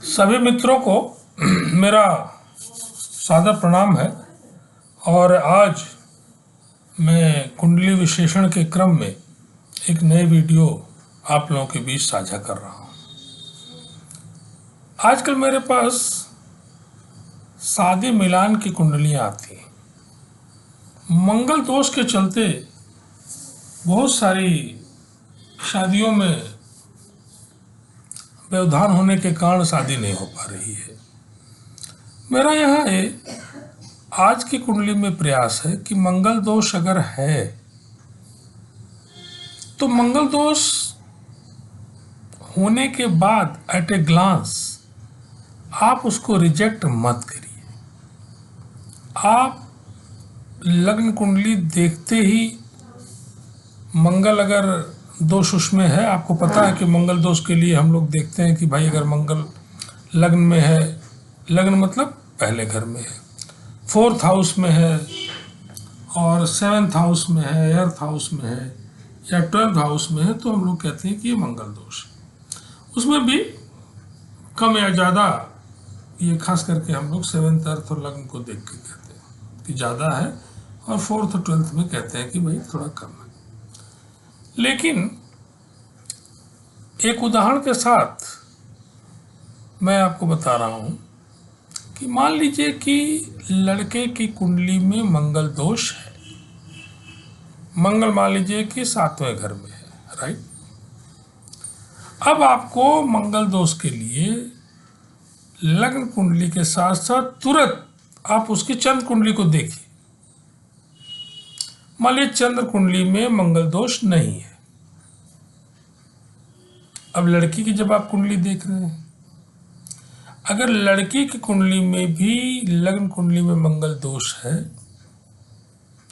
सभी मित्रों को मेरा सादर प्रणाम है। और आज मैं कुंडली विश्लेषण के क्रम में एक नए वीडियो आप लोगों के बीच साझा कर रहा हूँ। आजकल मेरे पास शादी मिलान की कुंडलियाँ आती हैं। मंगल दोष के चलते बहुत सारी शादियों में व्यवधान होने के कारण शादी नहीं हो पा रही है। मेरा यहाँ आज की कुंडली में प्रयास है कि मंगल दोष अगर है तो मंगल दोष होने के बाद एट ए ग्लांस आप उसको रिजेक्ट मत करिए। आप लग्न कुंडली देखते ही मंगल अगर दोष उसमें है, आपको पता है कि मंगल दोष के लिए हम लोग देखते हैं कि भाई अगर मंगल लग्न में है, लग्न मतलब पहले घर में है, 4th हाउस में है और 7th हाउस में है, 8th हाउस में है या 12th हाउस में है, तो हम लोग कहते हैं कि ये मंगल दोष है। उसमें भी कम या ज़्यादा, ये खास करके हम लोग 7th 8th और लग्न को देख के कहते हैं कि ज़्यादा है, और 4th और 12th में कहते हैं कि भाई थोड़ा कम है। लेकिन एक उदाहरण के साथ मैं आपको बता रहा हूँ कि मान लीजिए कि लड़के की कुंडली में मंगल दोष है। मंगल मान लीजिए कि 7वें घर में है, राइट। अब आपको मंगल दोष के लिए लग्न कुंडली के साथ साथ तुरंत आप उसकी चंद्र कुंडली को देखिए। मान लीजिए चंद्र कुंडली में मंगल दोष नहीं है। अब लड़की की जब आप कुंडली देख रहे हैं, अगर लड़की की कुंडली में भी लग्न कुंडली में मंगल दोष है,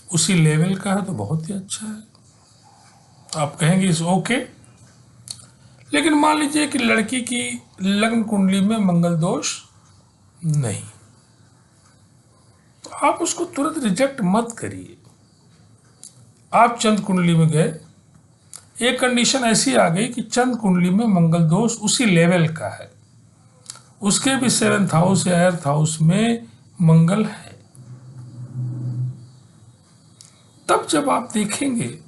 उसी लेवल का है, तो बहुत ही अच्छा है, आप कहेंगे इस ओके। लेकिन मान लीजिए कि लड़की की लग्न कुंडली में मंगल दोष नहीं, तो आप उसको तुरंत रिजेक्ट मत करिए। आप चंद्र कुंडली में गए, एक कंडीशन ऐसी आ गई कि चंद्र कुंडली में मंगल दोष उसी लेवल का है, उसके भी 7th हाउस या 8th हाउस में मंगल है। तब जब आप देखेंगे,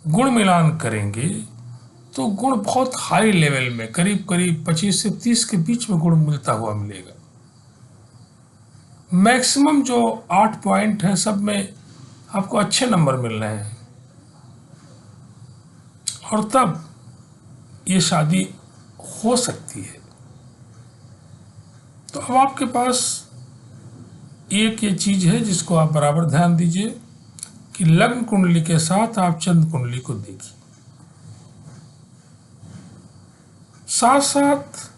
गुण मिलान करेंगे, तो गुण बहुत हाई लेवल में, करीब करीब 25 से 30 के बीच में गुण मिलता हुआ मिलेगा। मैक्सिमम जो 8 पॉइंट हैं, सब में आपको अच्छे नंबर मिल रहे हैं, और तब ये शादी हो सकती है। तो अब आपके पास एक ये चीज है जिसको आप बराबर ध्यान दीजिए कि लग्न कुंडली के साथ आप चंद्र कुंडली को देखिए। साथ साथ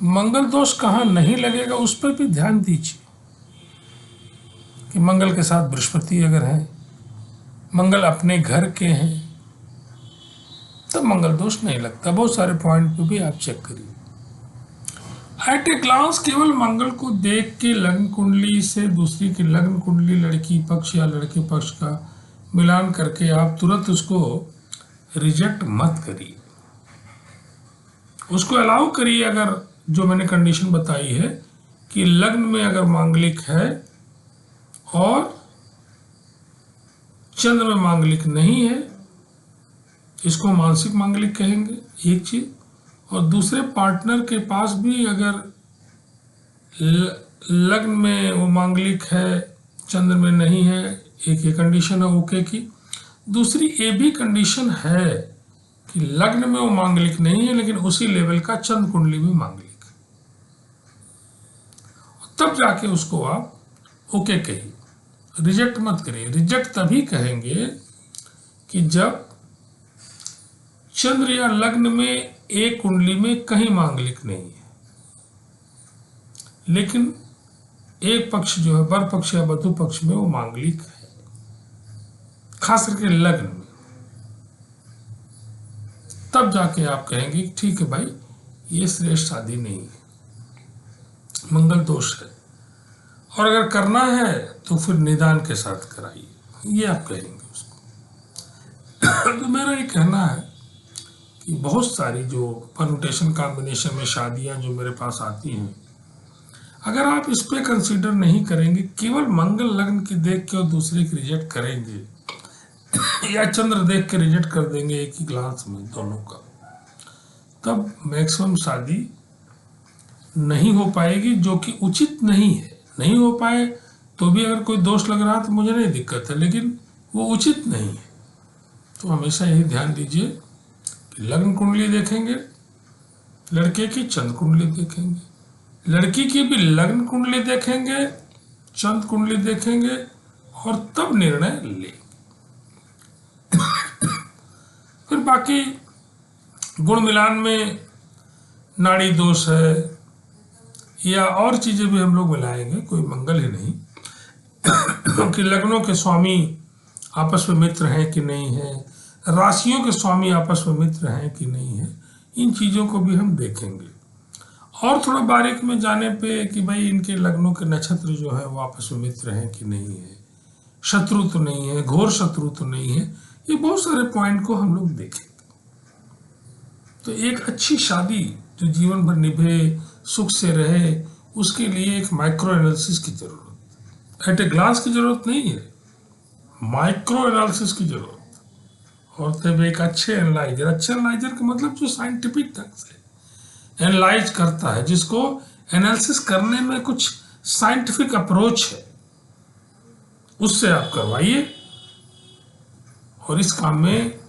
मंगल दोष कहाँ नहीं लगेगा उस पर भी ध्यान दीजिए कि मंगल के साथ बृहस्पति अगर है, मंगल अपने घर के हैं, तब मंगल दोष नहीं लगता। बहुत सारे पॉइंट पे भी आप चेक करिए। एट ए ग्लांस केवल मंगल को देख के लग्न कुंडली से दूसरी की लग्न कुंडली, लड़की पक्ष या लड़के पक्ष का मिलान करके आप तुरंत उसको रिजेक्ट मत करिए, उसको अलाउ करिए। अगर जो मैंने कंडीशन बताई है कि लग्न में अगर मांगलिक है और चंद्र में मांगलिक नहीं है, इसको मानसिक मांगलिक कहेंगे, एक चीज। और दूसरे पार्टनर के पास भी अगर लग्न में वो मांगलिक है, चंद्र में नहीं है, एक ये कंडीशन है ओके की। दूसरी ये भी कंडीशन है कि लग्न में वो मांगलिक नहीं है, लेकिन उसी लेवल का चंद्र कुंडली में मांगलिक, तब जाके उसको आप ओके कहिए, रिजेक्ट मत करिए। रिजेक्ट तभी कहेंगे कि जब चंद्र या लग्न में एक कुंडली में कहीं मांगलिक नहीं है, लेकिन एक पक्ष जो है, वर पक्ष या वधु पक्ष में वो मांगलिक है, खास करके लग्न में, तब जाके आप कहेंगे ठीक है भाई, ये श्रेष्ठ शादी नहीं है, मंगल दोष है, और अगर करना है तो फिर निदान के साथ कराइए, ये आप कहेंगे उसको। तो मेरा ये कहना है कि बहुत सारी जो परम्यूटेशन कॉम्बिनेशन में शादियां जो मेरे पास आती हैं, अगर आप इस पे कंसीडर नहीं करेंगे, केवल मंगल लग्न की देख के और दूसरे की रिजेक्ट करेंगे या चंद्र देख के रिजेक्ट कर देंगे एक ही ग्लांस में दोनों का, तब मैक्सिमम शादी नहीं हो पाएगी, जो कि उचित नहीं है। नहीं हो पाए तो भी अगर कोई दोष लग रहा तो मुझे नहीं दिक्कत है, लेकिन वो उचित नहीं है। तो हमेशा यही ध्यान दीजिए कि लग्न कुंडली देखेंगे, लड़के की चंद्र कुंडली देखेंगे, लड़की की भी लग्न कुंडली देखेंगे, चंद्र कुंडली देखेंगे और तब निर्णय लें। फिर बाकी गुण मिलान में नाड़ी दोष है या और चीजें भी हम लोग मिलाएंगे, कोई मंगल ही नहीं कि लग्नों के स्वामी आपस में मित्र हैं कि नहीं है, राशियों के स्वामी आपस में मित्र हैं कि नहीं है, इन चीजों को भी हम देखेंगे। और थोड़ा बारीक में जाने पे कि भाई इनके लग्नों के नक्षत्र जो है वो आपस में मित्र हैं कि नहीं है, शत्रु तो नहीं है, घोर शत्रु तो नहीं है, ये बहुत सारे पॉइंट को हम लोग देखेंगे। तो एक अच्छी शादी जो जीवन भर निभे, सुख से रहे, उसके लिए एक माइक्रो एनालिसिस की जरूरत, एट ए ग्लांस की जरूरत नहीं है, माइक्रो एनालिसिस की जरूरत। और तब एक अच्छे एनालाइजर का मतलब जो साइंटिफिक ढंग से एनालाइज करता है, जिसको एनालिसिस करने में कुछ साइंटिफिक अप्रोच है, उससे आप करवाइए। और इस काम में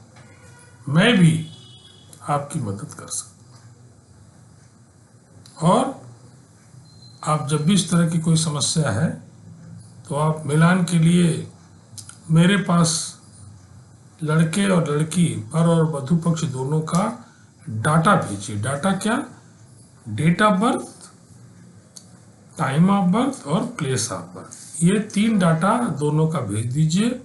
मैं भी आपकी मदद कर सकता हूं। और आप जब भी इस तरह की कोई समस्या है तो आप मिलान के लिए मेरे पास लड़के और लड़की, वर और वधू पक्ष दोनों का डाटा भेजिए। डाटा क्या? Date of birth, time of birth और प्लेस ऑफ बर्थ, ये 3 डाटा दोनों का भेज दीजिए।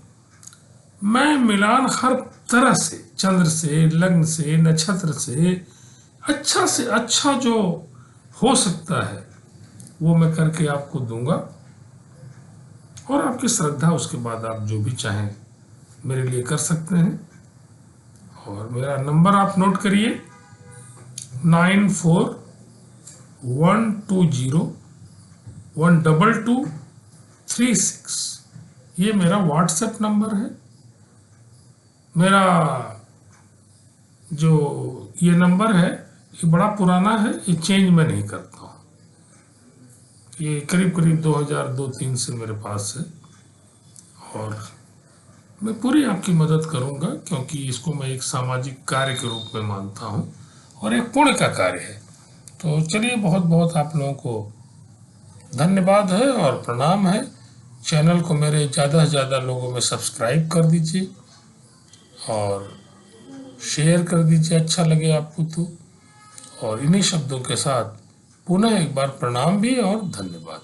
मैं मिलान हर तरह से, चंद्र से, लग्न से, नक्षत्र से अच्छा जो हो सकता है वो मैं करके आपको दूंगा। और आपकी श्रद्धा, उसके बाद आप जो भी चाहें मेरे लिए कर सकते हैं। और मेरा नंबर आप नोट करिए, 9412212236। ये मेरा व्हाट्सएप नंबर है। मेरा जो ये नंबर है ये बड़ा पुराना है, ये चेंज मैं नहीं करता हूँ। ये करीब 2002-3 से मेरे पास है और मैं पूरी आपकी मदद करूंगा, क्योंकि इसको मैं एक सामाजिक कार्य के रूप में मानता हूं और एक पुण्य का कार्य है। तो चलिए, बहुत बहुत आप लोगों को धन्यवाद है और प्रणाम है। चैनल को मेरे ज़्यादा से ज़्यादा लोगों में सब्सक्राइब कर दीजिए और शेयर कर दीजिए, अच्छा लगे आपको तो। और इन्हीं शब्दों के साथ पुनः एक बार प्रणाम भी और धन्यवाद।